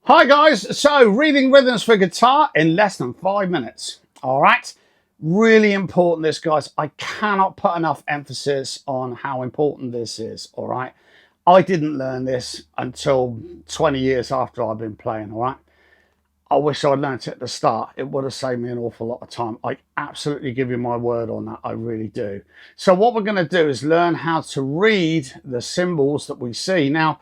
Hi guys, so reading rhythms for guitar in less than 5 minutes. All right, really important this, guys. I cannot put enough emphasis on how important this is. All right, I didn't learn this until 20 years after I've been playing. All right, I wish I'd learnt it at the start. It would have saved me an awful lot of time. I absolutely give you my word on that. I really do. So what we're going to do is learn how to read the symbols that we see. Now,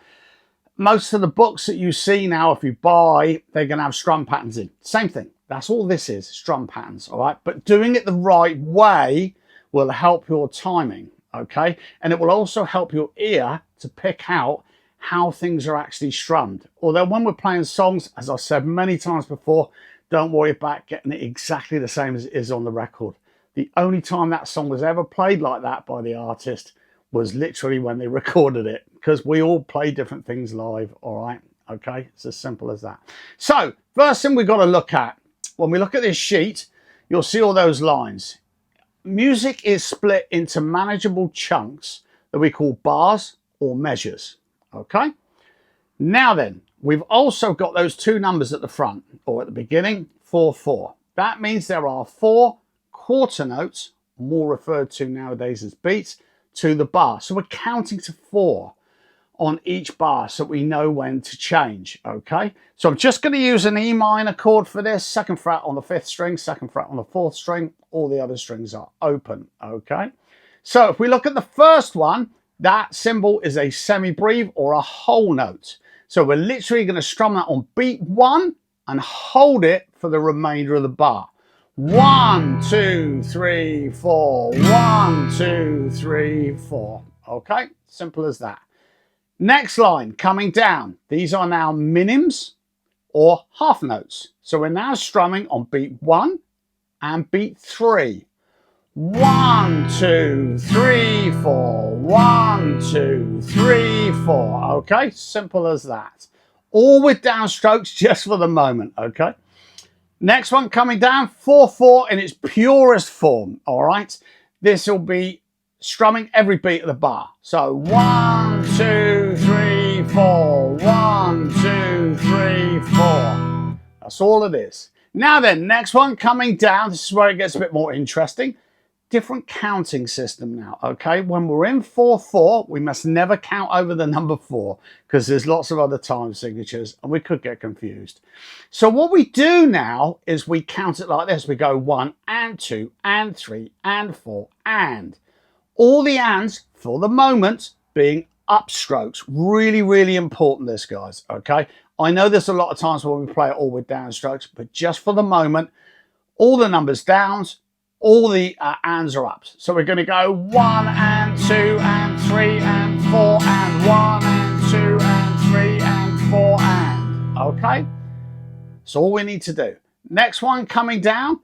most of the books that you see now, if you buy, they're going to have strum patterns in. Same thing. That's all this is, strum patterns, all right? But doing it the right way will help your timing, okay? And it will also help your ear to pick out how things are actually strummed. Although when we're playing songs, as I said many times before, don't worry about getting it exactly the same as it is on the record. The only time that song was ever played like that by the artist was literally when they recorded it, because we all play different things live, all right? Okay, it's as simple as that. So, first thing we've got to look at, when we look at this sheet, you'll see all those lines. Music is split into manageable chunks that we call bars or measures, okay? Now then, we've also got those two numbers at the front, or at the beginning, 4/4. That means there are 4 quarter notes, more referred to nowadays as beats, to the bar. So we're counting to 4 on each bar so we know when to change, okay? So I'm just going to use an E minor chord for this, 2nd fret on the 5th string, 2nd fret on the 4th string. All the other strings are open, okay? So if we look at the first one, that symbol is a semi-breve or a whole note. So we're literally going to strum that on beat 1 and hold it for the remainder of the bar. 1, 2, 3, 4. 1, 2, 3, 4. Okay, simple as that. Next line coming down. These are now minims or half notes. So we're now strumming on beat 1 and beat 3. 1, 2, 3, 4. 1, 2, 3, 4. Okay, simple as that. All with downstrokes just for the moment, okay? Next one coming down, 4/4 in its purest form, all right? This will be strumming every beat of the bar. So 1, 2, 3, 4. 1, 2, 3, 4. That's all it is. Now then, next one coming down, this is where it gets a bit more interesting. Different counting system now, okay? When we're in 4/4, we must never count over the number 4 because there's lots of other time signatures and we could get confused. So what we do now is we count it like this. We go 1 and 2 and 3 and 4 and. All the ands, for the moment, being upstrokes. Really, really important this, guys, okay? I know there's a lot of times when we play it all with downstrokes, but just for the moment, all the numbers downs, all the ands are ups. So we're going to go 1 and 2 and 3 and 4 and 1 and 2 and 3 and 4 and. Okay? That's all we need to do. Next one coming down.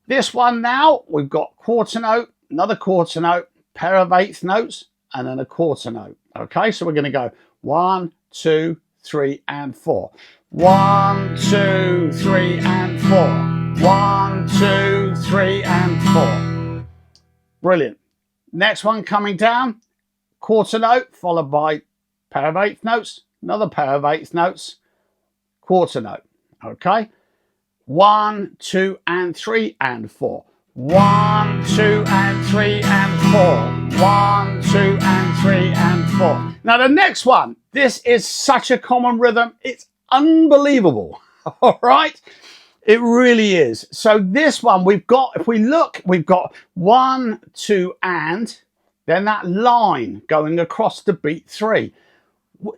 This one now, we've got quarter note, another quarter note, pair of 8th notes, and then a quarter note. Okay? So we're going to go 1, 2, 3 and 4. 1, 2, 3 and 4. 1, 2, 3 and 4. Brilliant. Next one coming down, quarter note followed by pair of 8th notes, another pair of 8th notes, quarter note. Okay? 1, 2 and 3 and 4. 1, 2 and 3 and 4. 1, 2 and 3 and 4. Now the next one, this is such a common rhythm. It's unbelievable. All right? It really is. So this one we've got, if we look, we've got 1, 2 and, then that line going across to beat 3.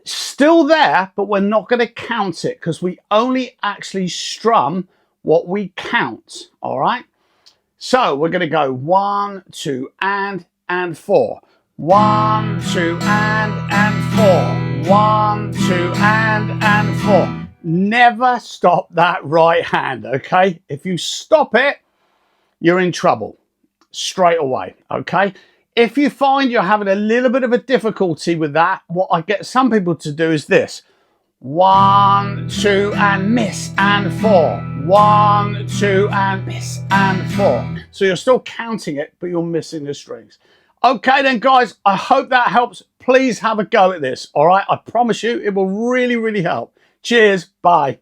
Still there, but we're not going to count it because we only actually strum what we count. All right? So we're going to go 1, 2 and 4. 1, 2 and 4. 1, 2 and 4. Never stop that right hand, okay? If you stop it, you're in trouble straight away, okay? If you find you're having a little bit of a difficulty with that, what I get some people to do is this. 1, 2 and miss and 4. 1, 2 and miss and 4. So you're still counting it, but you're missing the strings. Okay then, guys, I hope that helps. Please have a go at this, all right? I promise you it will really, really help. Cheers. Bye.